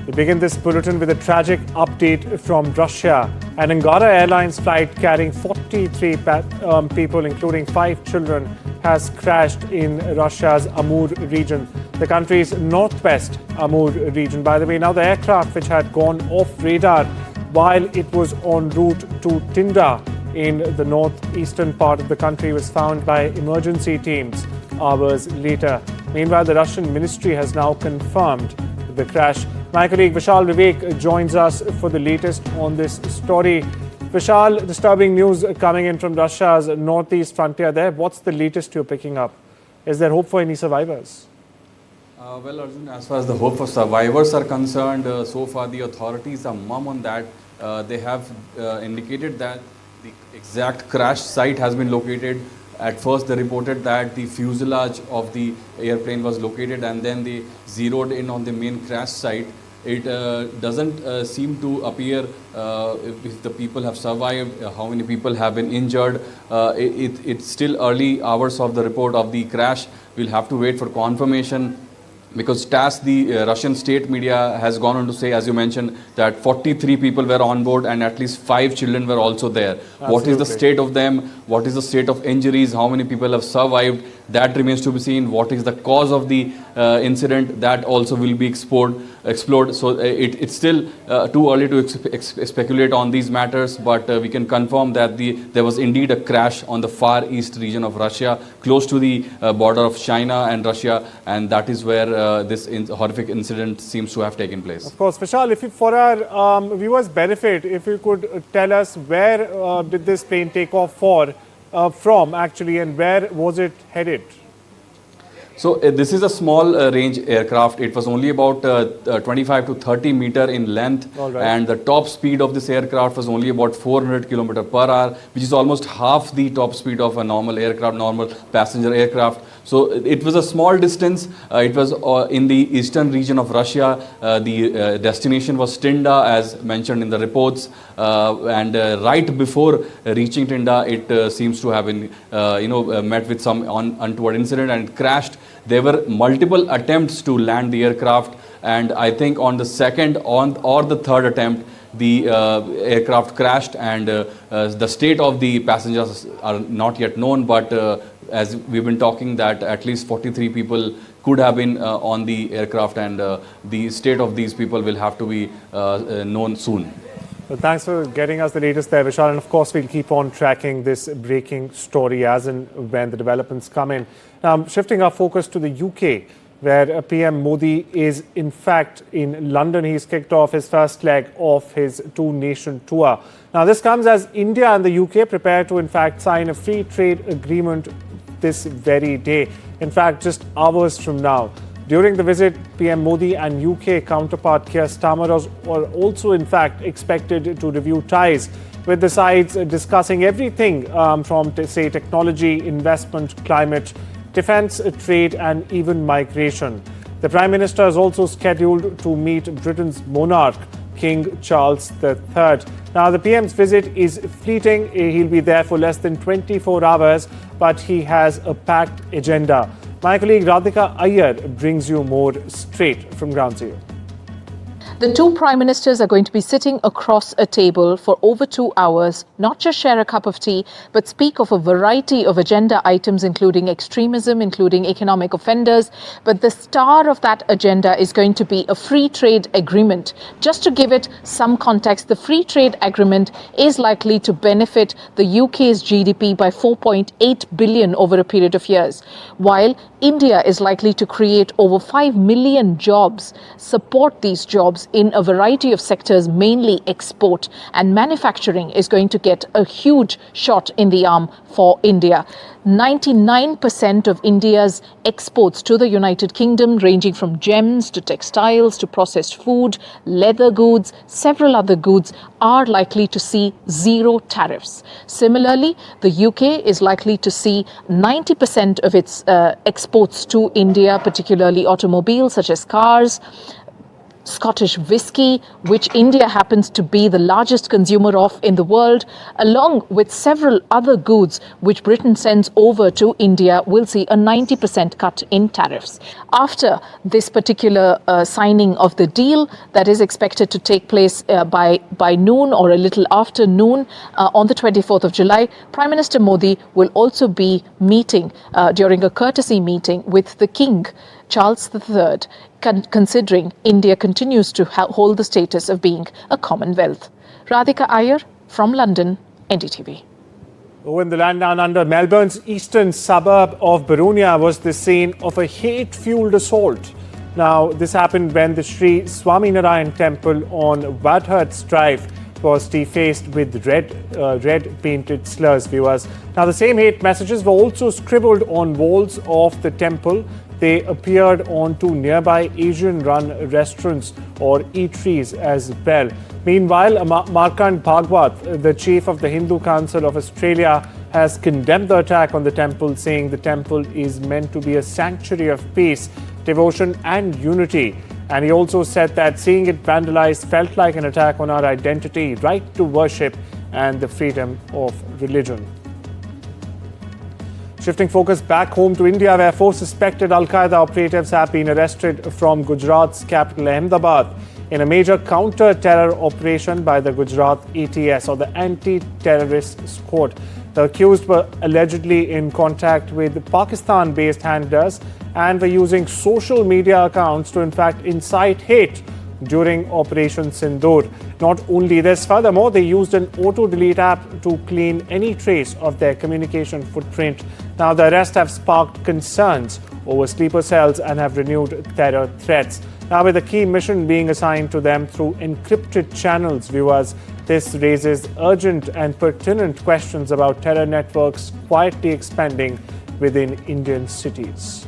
We begin this bulletin with a tragic update from Russia. An Angara Airlines flight carrying 43 people, including 5 children, has crashed in Russia's Amur region, the country's northwest Amur region. By the way, now the aircraft, which had gone off radar while it was en route to Tinda in the northeastern part of the country, was found by emergency teams hours later. Meanwhile, the Russian ministry has now confirmed the crash. My colleague Vishal Vivek joins us for the latest on this story. Vishal, disturbing news coming in from Russia's northeast frontier there. What's the latest you're picking up? Is there hope for any survivors? Well, Arjun, as far as the hope for survivors are concerned, so far the authorities are mum on that. They have indicated that the exact crash site has been located. At first, they reported that the fuselage of the airplane was located, and then they zeroed in on the main crash site. It doesn't seem to appear if the people have survived, how many people have been injured. It's still early hours of the report of the crash. We'll have to wait for confirmation, because TASS, the Russian state media, has gone on to say, as you mentioned, that 43 people were on board and at least 5 children were also there. Absolutely. What is the state of them? What is the state of injuries? How many people have survived? That remains to be seen. What is the cause of the incident? That also will be explored. So it's still too early to speculate on these matters, but we can confirm that there was indeed a crash on the far east region of Russia, close to the border of China and Russia, and that is where this horrific incident seems to have taken place. Of course. Vishal, for our viewers' benefit, if you could tell us where did this plane take off from actually, and where was it headed? So this is a small range aircraft. It was only about 25 to 30 meter in length, and the top speed of this aircraft was only about 400 kilometer per hour, which is almost half the top speed of a normal aircraft, normal passenger aircraft. So it was a small distance. It was in the eastern region of Russia. The destination was Tinda, as mentioned in the reports, and right before reaching Tinda, it seems to have been met with some untoward incident and crashed. There were multiple attempts to land the aircraft, and I think on the second or the third attempt, the aircraft crashed, and the state of the passengers are not yet known, but as we've been talking, that at least 43 people could have been on the aircraft, and the state of these people will have to be known soon. Well, thanks for getting us the latest there, Vishal. And of course, we'll keep on tracking this breaking story as and when the developments come in. Now, shifting our focus to the UK, where PM Modi is in fact in London. He's kicked off his first leg of his 2-nation tour. Now, this comes as India and the UK prepare to in fact sign a free trade agreement this very day. In fact, just hours from now. During the visit, PM Modi and UK counterpart Keir Starmer are also in fact expected to review ties with the sides, discussing everything from, say, technology, investment, climate, defence, trade and even migration. The Prime Minister is also scheduled to meet Britain's monarch, King Charles III. Now, the PM's visit is fleeting. He'll be there for less than 24 hours, but he has a packed agenda. My colleague Radhika Iyer brings you more straight from ground zero. The two prime ministers are going to be sitting across a table for over 2 hours, not just share a cup of tea, but speak of a variety of agenda items, including extremism, including economic offenders. But the star of that agenda is going to be a free trade agreement. Just to give it some context, the free trade agreement is likely to benefit the UK's GDP by 4.8 billion over a period of years, while India is likely to create over 5 million jobs, support these jobs in a variety of sectors, mainly export, and manufacturing is going to get a huge shot in the arm for India. 99% of India's exports to the United Kingdom, ranging from gems to textiles to processed food, leather goods, several other goods, are likely to see zero tariffs. Similarly, the UK is likely to see 90% of its exports to India, particularly automobiles such as cars, Scottish whisky, which India happens to be the largest consumer of in the world, along with several other goods which Britain sends over to India, will see a 90% cut in tariffs. After this particular signing of the deal that is expected to take place by noon or a little after noon on the 24th of July, Prime Minister Modi will also be meeting during a courtesy meeting with the King, Charles III, considering India continues to hold the status of being a Commonwealth. Radhika Iyer from London, NDTV. Oh, in the land down under, Melbourne's eastern suburb of Barunia was the scene of a hate-fueled assault. Now, this happened when the Sri Swaminarayan temple on Wadhurst Drive was defaced with red painted slurs, viewers. Now, the same hate messages were also scribbled on walls of the temple. They appeared onto nearby Asian-run restaurants or eateries as well. Meanwhile, Markand Bhagwat, the chief of the Hindu Council of Australia, has condemned the attack on the temple, saying the temple is meant to be a sanctuary of peace, devotion and unity. And he also said that seeing it vandalized felt like an attack on our identity, right to worship and the freedom of religion. Shifting focus back home to India, where 4 suspected Al-Qaeda operatives have been arrested from Gujarat's capital Ahmedabad in a major counter-terror operation by the Gujarat ATS, or the Anti-Terrorist Squad. The accused were allegedly in contact with Pakistan-based handlers and were using social media accounts to in fact incite hate during Operation Sindoor. Not only this, furthermore, they used an auto-delete app to clean any trace of their communication footprint. Now, the arrests have sparked concerns over sleeper cells and have renewed terror threats. Now, with a key mission being assigned to them through encrypted channels, viewers, this raises urgent and pertinent questions about terror networks quietly expanding within Indian cities.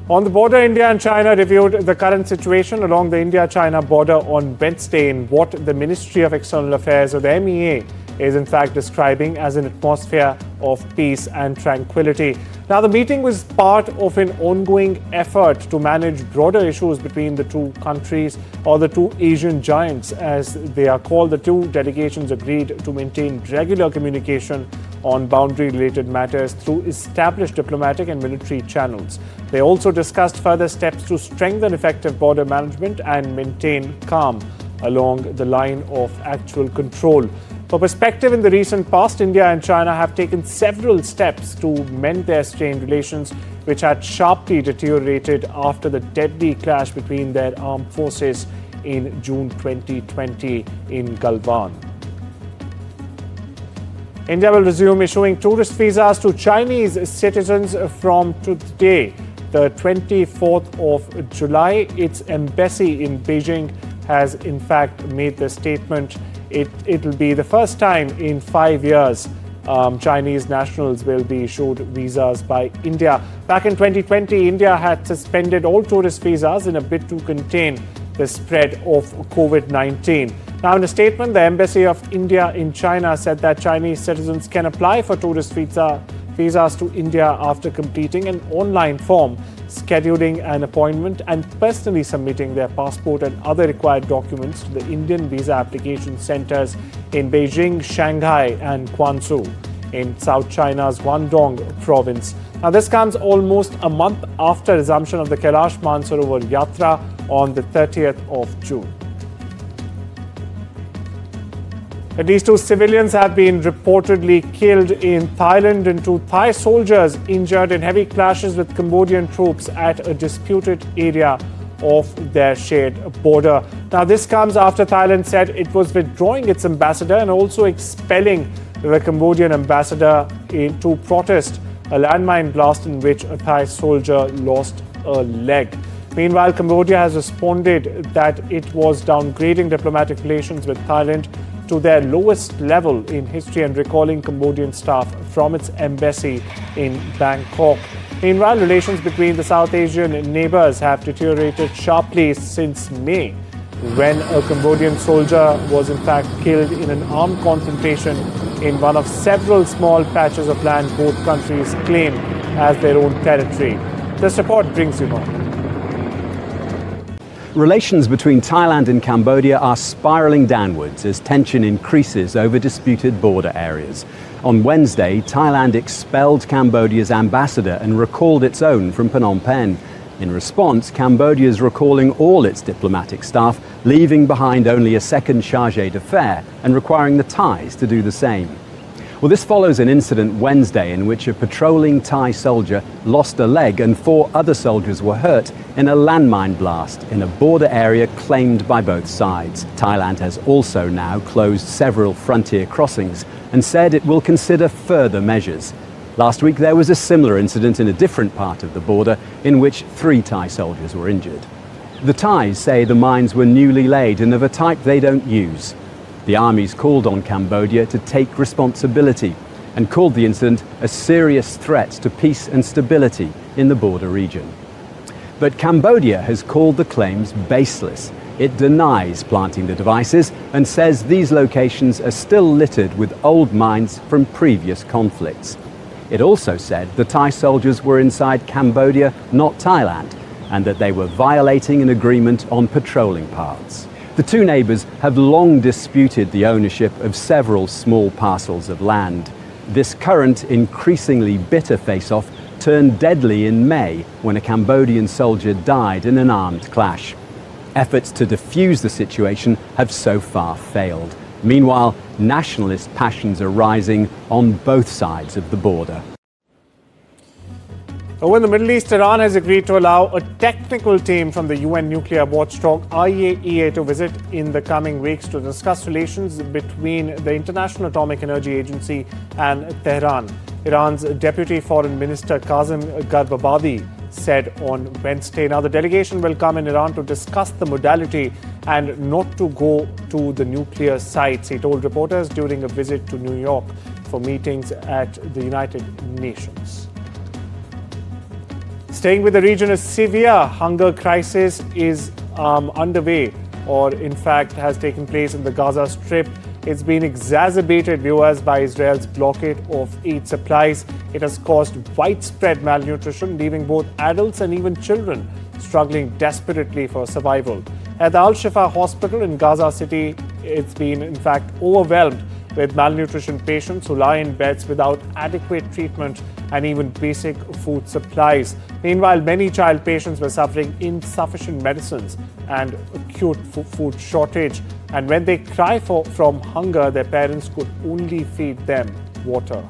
On the border, India and China reviewed the current situation along the India-China border on Wednesday in what the Ministry of External Affairs, or the MEA, is in fact describing as an atmosphere of peace and tranquility. Now, the meeting was part of an ongoing effort to manage broader issues between the two countries, or the two Asian giants, as they are called. The two delegations agreed to maintain regular communication on boundary-related matters through established diplomatic and military channels. They also discussed further steps to strengthen effective border management and maintain calm along the line of actual control. For perspective, in the recent past, India and China have taken several steps to mend their strained relations, which had sharply deteriorated after the deadly clash between their armed forces in June 2020 in Galwan. India will resume issuing tourist visas to Chinese citizens from today, the 24th of July. Its embassy in Beijing has in fact made the statement. It will be the first time in 5 years Chinese nationals will be issued visas by India. Back in 2020, India had suspended all tourist visas in a bid to contain the spread of COVID-19. Now, in a statement, the Embassy of India in China said that Chinese citizens can apply for tourist visas to India after completing an online form, scheduling an appointment and personally submitting their passport and other required documents to the Indian visa application centers in Beijing, Shanghai and Guangzhou in South China's Guangdong province. Now, this comes almost a month after resumption of the Kailash Mansarovar Yatra on the 30th of June. At least 2 civilians have been reportedly killed in Thailand and 2 Thai soldiers injured in heavy clashes with Cambodian troops at a disputed area of their shared border. Now, this comes after Thailand said it was withdrawing its ambassador and also expelling the Cambodian ambassador to protest a landmine blast in which a Thai soldier lost a leg. Meanwhile, Cambodia has responded that it was downgrading diplomatic relations with Thailand to their lowest level in history and recalling Cambodian staff from its embassy in Bangkok. Meanwhile, relations between the South Asian neighbors have deteriorated sharply since May, when a Cambodian soldier was in fact killed in an armed confrontation in one of several small patches of land both countries claim as their own territory. This report brings you more. Relations between Thailand and Cambodia are spiralling downwards as tension increases over disputed border areas. On Wednesday, Thailand expelled Cambodia's ambassador and recalled its own from Phnom Penh. In response, Cambodia is recalling all its diplomatic staff, leaving behind only a second chargé d'affaires and requiring the Thais to do the same. Well, this follows an incident Wednesday in which a patrolling Thai soldier lost a leg and 4 other soldiers were hurt in a landmine blast in a border area claimed by both sides. Thailand has also now closed several frontier crossings and said it will consider further measures. Last week there was a similar incident in a different part of the border in which 3 Thai soldiers were injured. The Thais say the mines were newly laid and of a type they don't use. The armies called on Cambodia to take responsibility and called the incident a serious threat to peace and stability in the border region. But Cambodia has called the claims baseless. It denies planting the devices and says these locations are still littered with old mines from previous conflicts. It also said the Thai soldiers were inside Cambodia, not Thailand, and that they were violating an agreement on patrolling paths. The 2 neighbours have long disputed the ownership of several small parcels of land. This current, increasingly bitter face-off turned deadly in May when a Cambodian soldier died in an armed clash. Efforts to defuse the situation have so far failed. Meanwhile, nationalist passions are rising on both sides of the border. Over in the Middle East, Iran has agreed to allow a technical team from the UN nuclear watchdog IAEA to visit in the coming weeks to discuss relations between the International Atomic Energy Agency and Tehran. Iran's Deputy Foreign Minister Kazem Garbabadi said on Wednesday. Now, the delegation will come in Iran to discuss the modality and not to go to the nuclear sites, he told reporters during a visit to New York for meetings at the United Nations. Staying with the region, a severe hunger crisis is underway, or in fact has taken place in the Gaza Strip. It's been exacerbated, viewers, by Israel's blockade of aid supplies. It has caused widespread malnutrition, leaving both adults and even children struggling desperately for survival. At the Al-Shifa hospital in Gaza City, it's been in fact overwhelmed with malnutrition patients who lie in beds without adequate treatment and even basic food supplies. Meanwhile, many child patients were suffering insufficient medicines and acute food shortage. And when they cry from hunger, their parents could only feed them water.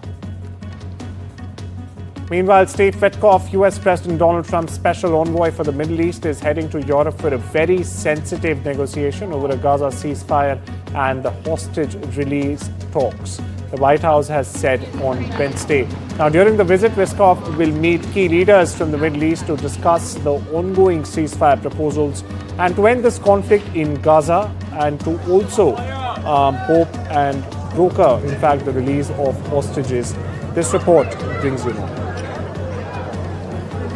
Meanwhile, Steve Witkoff, US President Donald Trump's special envoy for the Middle East, is heading to Europe for a very sensitive negotiation over a Gaza ceasefire and the hostage release talks, the White House has said on Wednesday. Now, during the visit, Witkoff will meet key leaders from the Middle East to discuss the ongoing ceasefire proposals and to end this conflict in Gaza, and to also hope and broker, in fact, the release of hostages. This report brings you more.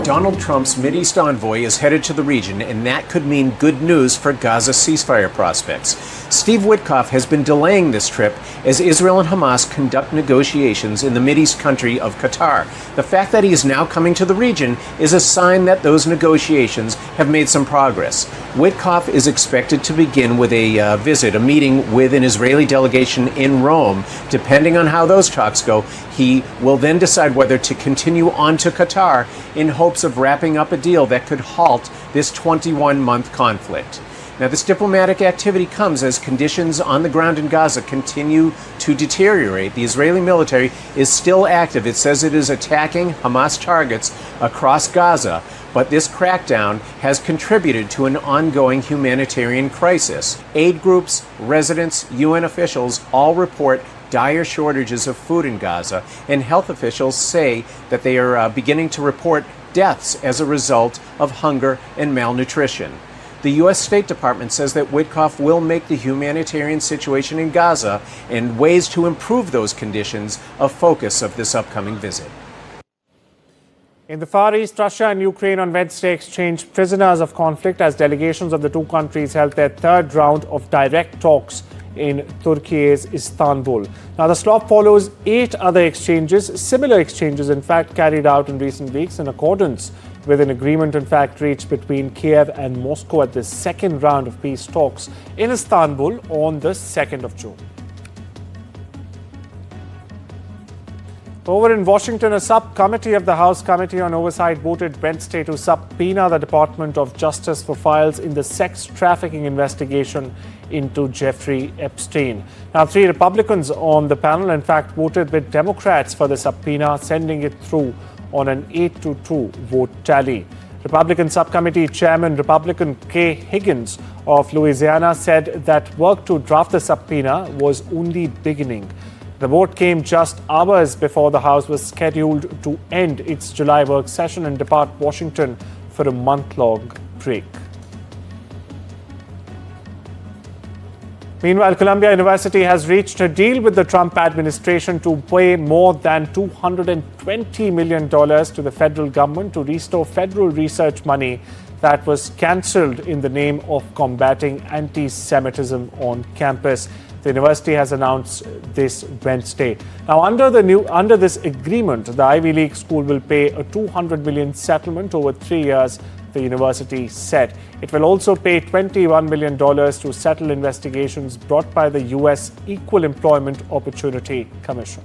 Donald Trump's Mideast envoy is headed to the region, and that could mean good news for Gaza ceasefire prospects. Steve Witkoff has been delaying this trip as Israel and Hamas conduct negotiations in the Mideast country of Qatar. The fact that he is now coming to the region is a sign that those negotiations have made some progress. Witkoff is expected to begin with a meeting with an Israeli delegation in Rome. Depending on how those talks go, he will then decide whether to continue on to Qatar in hopes of wrapping up a deal that could halt this 21-month conflict. Now, this diplomatic activity comes as conditions on the ground in Gaza continue to deteriorate. The Israeli military is still active. It says it is attacking Hamas targets across Gaza, but this crackdown has contributed to an ongoing humanitarian crisis. Aid groups, residents, UN officials all report dire shortages of food in Gaza, and health officials say that they are beginning to report deaths as a result of hunger and malnutrition. The U.S. State Department says that Witkoff will make the humanitarian situation in Gaza and ways to improve those conditions a focus of this upcoming visit. In the Far East, Russia and Ukraine on Wednesday exchanged prisoners of conflict as delegations of the two countries held their third round of direct talks in Turkey's Istanbul. Now, the swap follows 8 other exchanges, similar exchanges in fact carried out in recent weeks in accordance with an agreement in fact reached between Kiev and Moscow at the second round of peace talks in Istanbul on the 2nd of June. Over in Washington, a subcommittee of the House Committee on Oversight voted Wednesday to subpoena the Department of Justice for files in the sex trafficking investigation into Jeffrey Epstein. Now, 3 Republicans on the panel, in fact, voted with Democrats for the subpoena, sending it through on an 8-2 vote tally. Republican Subcommittee Chairman Republican Kay Higgins of Louisiana said that work to draft the subpoena was only beginning. The vote came just hours before the House was scheduled to end its July work session and depart Washington for a month-long break. Meanwhile, Columbia University has reached a deal with the Trump administration to pay more than $220 million to the federal government to restore federal research money that was cancelled in the name of combating anti-Semitism on campus. The university has announced this Wednesday. Now, under this agreement, the Ivy League school will pay a $200 million settlement over 3 years, the university said. It will also pay $21 million to settle investigations brought by the U.S. Equal Employment Opportunity Commission.